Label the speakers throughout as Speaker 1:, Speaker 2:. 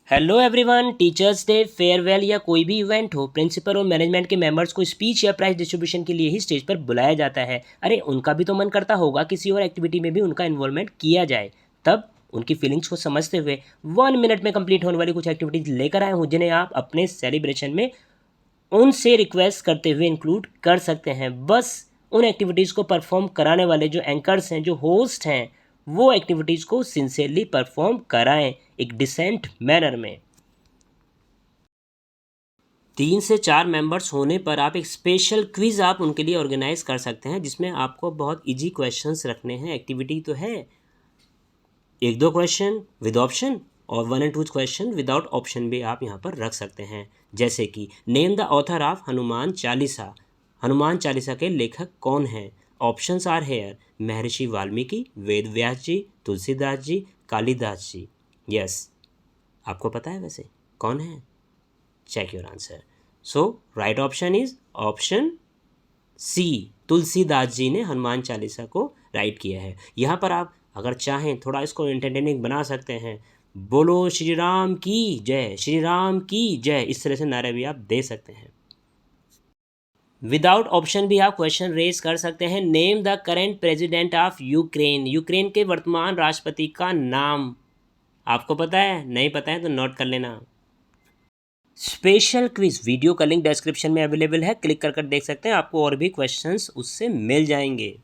Speaker 1: Hello everyone. Teachers day, farewell या कोई भी इवेंट हो, प्रिंसिपल और मैनेजमेंट के मेंबर्स को स्पीच या प्राइज डिस्ट्रीब्यूशन के लिए ही स्टेज पर बुलाया जाता है। अरे उनका भी तो मन करता होगा किसी और एक्टिविटी में भी उनका इन्वॉल्वमेंट किया जाए। तब उनकी फीलिंग्स को समझते हुए 1 मिनट में कंप्लीट होने वाली कुछ एक्टिविटीज लेकर आए हूँ, जिन्हें आप अपने सेलिब्रेशन में उनसे रिक्वेस्ट करते हुए इंक्लूड कर सकते हैं। बस उन एक्टिविटीज़ को परफॉर्म कराने वाले जो एंकर्स हैं, जो होस्ट हैं, वो एक्टिविटीज़ को सिंसियरली परफॉर्म कराएं एक डिसेंट मैनर में। 3 से 4 मेंबर्स होने पर आप एक स्पेशल क्विज़ आप उनके लिए ऑर्गेनाइज कर सकते हैं, जिसमें आपको बहुत इजी क्वेश्चंस रखने हैं। एक्टिविटी तो है 1-2 क्वेश्चन विद ऑप्शन और 1 एंड 2 क्वेश्चन विदाउट ऑप्शन भी आप यहाँ पर रख सकते हैं। जैसे कि name the author of Hanuman Chalisa. Hanuman Chalisa के लेखक कौन हैं? Options are here: Maharshi Valmiki, Ved Vyas ji, Tulsidas ji, Kalidas ji. Yes, आपको पता है वैसे कौन है? Check your answer. So right option is option C, Tulsidas ji ने हनुमान चालीसा को राइट किया है। यहाँ पर आप अगर चाहें थोड़ा इसको एंटरटेनिंग बना सकते हैं। बोलो श्री राम की जय, श्री राम की जय, इस तरह से नारे भी आप दे सकते हैं। विदाउट ऑप्शन भी आप क्वेश्चन रेज कर सकते हैं। Name the current president of Ukraine. Ukraine के वर्तमान राष्ट्रपति का नाम आपको पता है? नहीं पता है तो नोट कर लेना। स्पेशल क्विज वीडियो का लिंक डिस्क्रिप्शन में अवेलेबल है, क्लिक कर देख सकते हैं, आपको और भी क्वेश्चंस उससे मिल जाएंगे।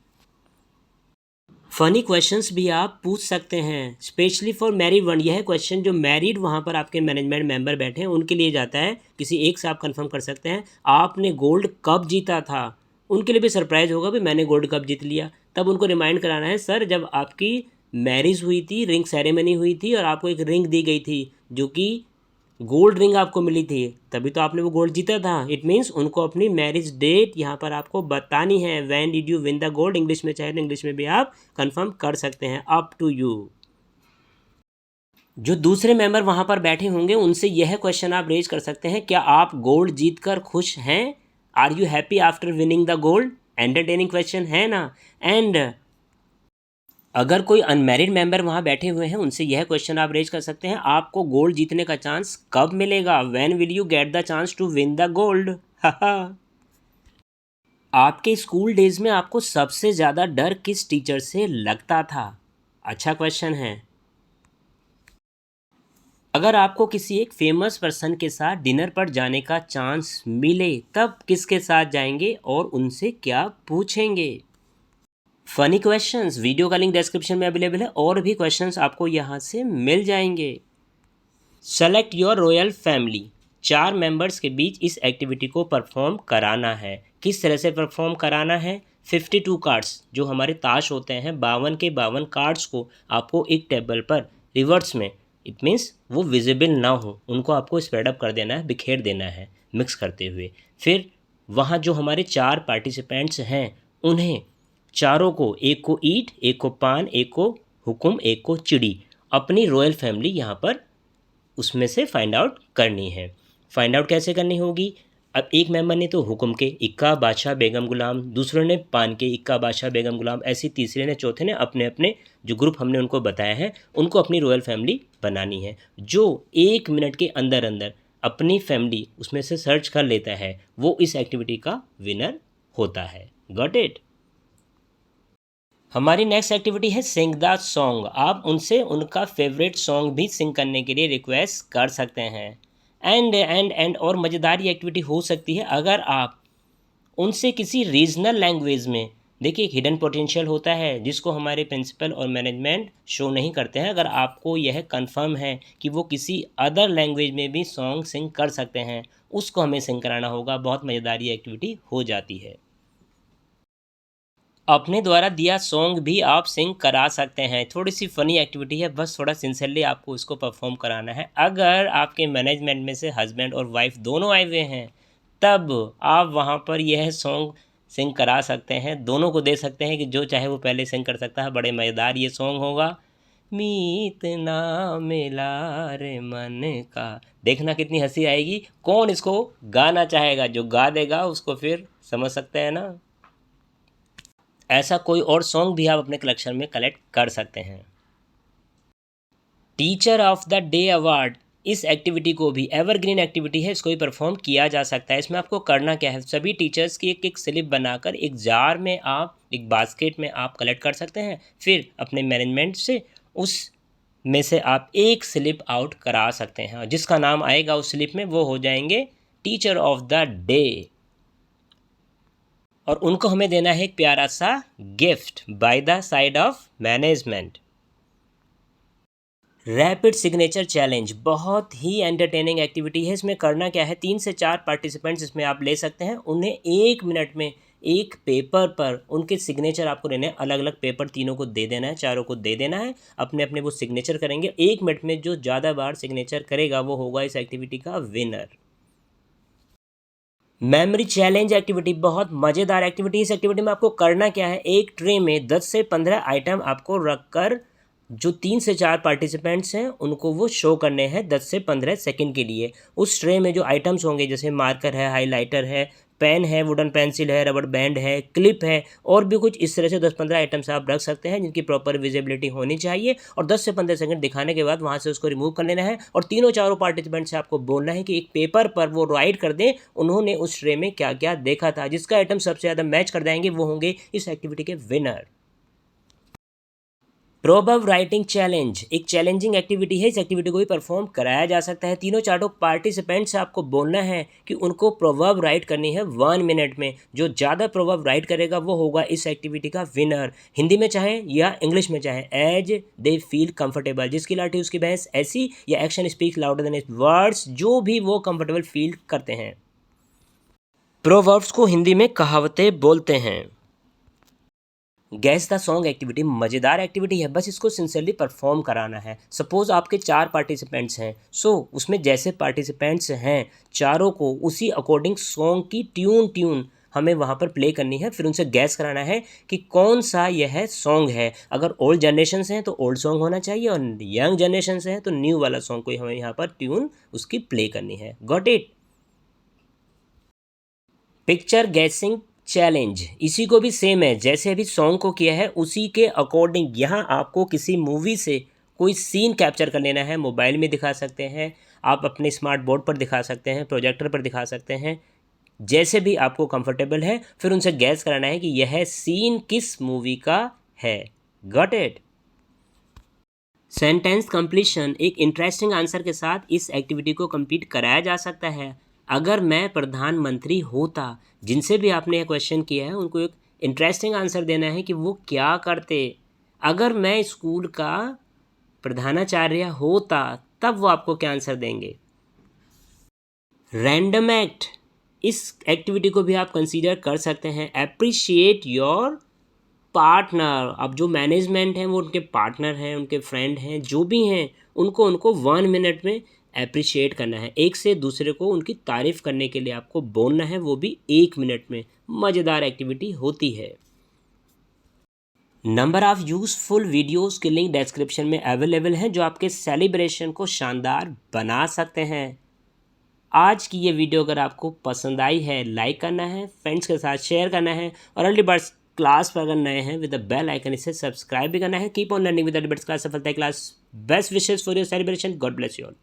Speaker 1: फनी क्वेश्चंस भी आप पूछ सकते हैं, स्पेशली फॉर मैरिड वन। यह क्वेश्चन जो मैरिड वहाँ पर आपके मैनेजमेंट मेंबर बैठे हैं उनके लिए जाता है। किसी एक से आप कंफर्म कर सकते हैं आपने गोल्ड कब जीता था। उनके लिए भी सरप्राइज होगा भी मैंने गोल्ड कब जीत लिया। तब उनको रिमाइंड कराना है, सर जब आपकी मैरिज हुई थी, रिंग सेरेमनी हुई थी और आपको एक रिंग दी गई थी जो कि गोल्ड रिंग आपको मिली थी, तभी तो आपने वो गोल्ड जीता था। इट मीन्स उनको अपनी मैरिज डेट यहाँ पर आपको बतानी है। When did you win the gold, English में चाहे तो इंग्लिश में भी आप कंफर्म कर सकते हैं, अप टू यू। जो दूसरे मेंबर वहाँ पर बैठे होंगे उनसे यह क्वेश्चन आप रेज कर सकते हैं, क्या आप गोल्ड जीत कर खुश हैं? Are you happy after winning the gold? Entertaining question है ना। एंड अगर कोई अनमैरिड मेंबर वहाँ बैठे हुए हैं उनसे यह क्वेश्चन आप रेज कर सकते हैं, आपको गोल्ड जीतने का चांस कब मिलेगा? When will you get the chance to win the gold? आपके स्कूल डेज में आपको सबसे ज़्यादा डर किस टीचर से लगता था? अच्छा क्वेश्चन है। अगर आपको किसी एक फेमस पर्सन के साथ डिनर पर जाने का चांस मिले तब किसके साथ जाएंगे और उनसे क्या पूछेंगे? फनी क्वेश्चंस वीडियो का लिंक डिस्क्रिप्शन में अवेलेबल है, और भी क्वेश्चंस आपको यहाँ से मिल जाएंगे। Select your royal family. 4 members के बीच इस एक्टिविटी को परफॉर्म कराना है। किस तरह से परफॉर्म कराना है? 52 कार्ड्स जो हमारे ताश होते हैं, 52 के 52 कार्ड्स को आपको एक टेबल पर रिवर्स में, इट मीन्स वो विजिबल ना हो, उनको आपको स्प्रेड अप कर देना है, बिखेर देना है मिक्स करते हुए। फिर वहाँ जो हमारे 4 पार्टिसिपेंट्स हैं उन्हें चारों को, एक को ईंट, एक को पान, एक को हुक्म, एक को चिड़ी, अपनी रॉयल फैमिली यहाँ पर उसमें से फाइंड आउट करनी है। फाइंड आउट कैसे करनी होगी? अब एक मेंबर ने तो हुक्म के इक्का बादशाह बेगम गुलाम, दूसरों ने पान के इक्का बादशाह बेगम गुलाम, ऐसी तीसरे ने, चौथे ने अपने अपने जो ग्रुप हमने उनको बताया है उनको अपनी रॉयल फैमिली बनानी है। जो 1 मिनट के अंदर अंदर अपनी फैमिली उसमें से सर्च कर लेता है वो इस एक्टिविटी का विनर होता है। Got it? हमारी नेक्स्ट एक्टिविटी है सिंग द सॉन्ग। आप उनसे उनका फेवरेट सॉन्ग भी सिंग करने के लिए रिक्वेस्ट कर सकते हैं। एंड और मज़ेदार ये एक्टिविटी हो सकती है अगर आप उनसे किसी रीजनल लैंग्वेज में, देखिए एक हिडन पोटेंशियल होता है जिसको हमारे प्रिंसिपल और मैनेजमेंट शो नहीं करते हैं। अगर आपको यह कंफर्म है कि वो किसी अदर लैंग्वेज में भी सॉन्ग सिंग कर सकते हैं, उसको हमें सिंग कराना होगा। बहुत मज़ेदार ये एक्टिविटी हो जाती है। अपने द्वारा दिया सॉन्ग भी आप सिंग करा सकते हैं। थोड़ी सी फ़नी एक्टिविटी है, बस थोड़ा सिंसियरली आपको इसको परफॉर्म कराना है। अगर आपके मैनेजमेंट में से हस्बैंड और वाइफ दोनों आए हुए हैं तब आप वहाँ पर यह सॉन्ग सिंग करा सकते हैं, दोनों को दे सकते हैं कि जो चाहे वो पहले सिंग कर सकता है। बड़े मज़ेदार ये सॉन्ग होगा। मीत ना मिला रे मन का। देखना कितनी हंसी आएगी। कौन इसको गाना चाहेगा? जो गा देगा उसको फिर समझ सकते हैं ना। ऐसा कोई और सॉन्ग भी आप अपने कलेक्शन में कलेक्ट कर सकते हैं। Teacher of the day award इस एक्टिविटी को भी एवरग्रीन एक्टिविटी है, इसको भी परफॉर्म किया जा सकता है। इसमें आपको करना क्या है, सभी टीचर्स की एक एक स्लिप बनाकर एक जार में आप एक बास्केट में आप कलेक्ट कर सकते हैं, फिर अपने मैनेजमेंट से उस में से आप एक स्लिप आउट करा सकते हैं और जिसका नाम आएगा उस स्लिप में वो हो जाएंगे टीचर ऑफ द डे और उनको हमें देना है एक प्यारा सा gift by the side of management. Rapid signature challenge बहुत ही एंटरटेनिंग एक्टिविटी है। इसमें करना क्या है, 3 से 4 पार्टिसिपेंट्स इसमें आप ले सकते हैं। उन्हें 1 मिनट में एक पेपर पर उनके सिग्नेचर आपको लेने हैं। अलग अलग पेपर तीनों को दे देना है, चारों को दे देना है, अपने अपने वो सिग्नेचर करेंगे। 1 मिनट में जो ज़्यादा बार सिग्नेचर करेगा वो होगा इस एक्टिविटी का विनर। मेमोरी चैलेंज एक्टिविटी बहुत मज़ेदार एक्टिविटी। इस एक्टिविटी में आपको करना क्या है, एक ट्रे में 10 से 15 आइटम आपको रखकर जो 3 से 4 पार्टिसिपेंट्स हैं उनको वो शो करने हैं 10 से 15 सेकंड के लिए। उस ट्रे में जो आइटम्स होंगे जैसे मार्कर है, हाइलाइटर है, पेन है, वुडन पेंसिल है, रबड़ बैंड है, क्लिप है और भी कुछ, इस तरह से 10-15 आइटम्स आप रख सकते हैं जिनकी प्रॉपर विजिबिलिटी होनी चाहिए और 10 से 15 सेकंड दिखाने के बाद वहाँ से उसको रिमूव कर लेना है और तीनों चारों पार्टिसिपेंट से आपको बोलना है कि एक पेपर पर वो राइट कर दें उन्होंने उस ट्रे में क्या क्या देखा था। जिसका आइटम सबसे ज़्यादा मैच कर जाएंगे वो होंगे इस एक्टिविटी के विनर। प्रोवर्ब राइटिंग चैलेंज एक चैलेंजिंग एक्टिविटी है। इस एक्टिविटी को भी परफॉर्म कराया जा सकता है। तीनों चारों पार्टिसिपेंट से आपको बोलना है कि उनको प्रोवर्ब राइट करनी है 1 मिनट में। जो ज़्यादा प्रोवर्ब राइट करेगा वो होगा इस एक्टिविटी का विनर। हिंदी में चाहे या इंग्लिश में चाहे, एज दे फील कंफर्टेबल, जिसकी लाठी उसकी भैंस ऐसी, या action speak louder than it's words, जो भी वो कंफर्टेबल फील करते हैं। प्रोवर्ब्स को हिंदी में कहावतें बोलते हैं। गैस द सॉन्ग एक्टिविटी मज़ेदार एक्टिविटी है, बस इसको सिंसियरली परफॉर्म कराना है। सपोज़ आपके 4 पार्टिसिपेंट्स हैं, सो उसमें जैसे पार्टिसिपेंट्स हैं चारों को उसी अकॉर्डिंग सॉन्ग की ट्यून हमें वहाँ पर प्ले करनी है। फिर उनसे गैस कराना है कि कौन सा यह सॉन्ग है। अगर ओल्ड जनरेशन से हैं तो ओल्ड सॉन्ग होना चाहिए और यंग जनरेशन से है तो न्यू वाला सॉन्ग कोई हमें यहाँ पर ट्यून उसकी प्ले करनी है। Got it. Picture guessing challenge इसी को भी सेम है, जैसे अभी सॉन्ग को किया है उसी के अकॉर्डिंग यहाँ आपको किसी मूवी से कोई सीन कैप्चर कर लेना है। मोबाइल में दिखा सकते हैं, आप अपने स्मार्ट बोर्ड पर दिखा सकते हैं, प्रोजेक्टर पर दिखा सकते हैं, जैसे भी आपको कंफर्टेबल है। फिर उनसे गैस कराना है कि यह सीन किस मूवी का है। Got it. सेंटेंस कंप्लीशन एक इंटरेस्टिंग आंसर के साथ इस एक्टिविटी को कंप्लीट कराया जा सकता है। अगर मैं प्रधानमंत्री होता, जिनसे भी आपने ये क्वेश्चन किया है उनको एक इंटरेस्टिंग आंसर देना है कि वो क्या करते। अगर मैं स्कूल का प्रधानाचार्य होता तब वो आपको क्या आंसर देंगे। रैंडम एक्ट इस एक्टिविटी को भी आप कंसीडर कर सकते हैं। अप्रिशिएट योर पार्टनर, अब जो मैनेजमेंट हैं वो उनके पार्टनर हैं, उनके फ्रेंड हैं, जो भी हैं उनको 1 मिनट में अप्रिशिएट करना है। एक से दूसरे को उनकी तारीफ़ करने के लिए आपको बोलना है, वो भी 1 मिनट में। मज़ेदार एक्टिविटी होती है। नंबर ऑफ़ यूज़फुल वीडियोज़ के लिंक डिस्क्रिप्शन में अवेलेबल हैं जो आपके सेलिब्रेशन को शानदार बना सकते हैं। आज की ये वीडियो अगर आपको पसंद आई है लाइक करना है, फ्रेंड्स के साथ शेयर करना है और अर्ली बर्ड्स क्लास पर अगर नए हैं विद द बेल आइकन इसे सब्सक्राइब भी करना है। Keep on learning with early birds class. Safalta class. Best wishes for your celebration. God bless you all.